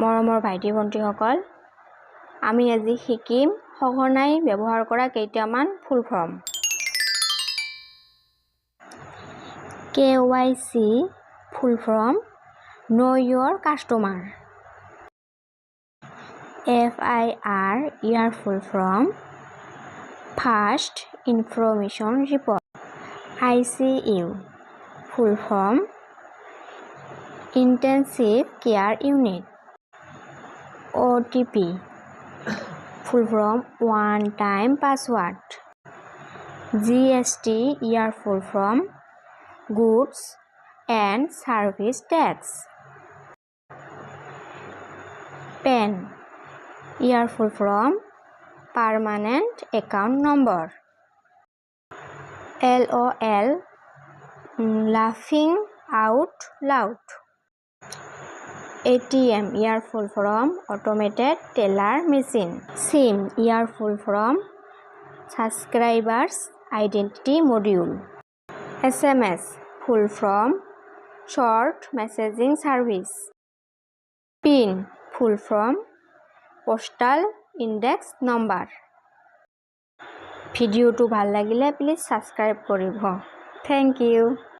মৰমৰ ভাইটি ভণ্টিসকল, আমি আজি শিকিম সঘনাই ব্যৱহাৰ কৰা কেইটামান ফুল form. KYC full form Know Your Customer। FIR year full form First Information Report। ICU full form Intensive Care Unit। OTP full form One Time Password। GST year full form Goods and Service Tax। PAN year full form Permanent Account Number। LOL Laughing Out Loud। ATM year full form Automated Teller Machine। SIM year full form Subscribers Identity Module। SMS full form Short Messaging Service। PIN full form Postal Index Number। ভিডিওটো ভাল লাগিলে please subscribe কৰিব। Thank you।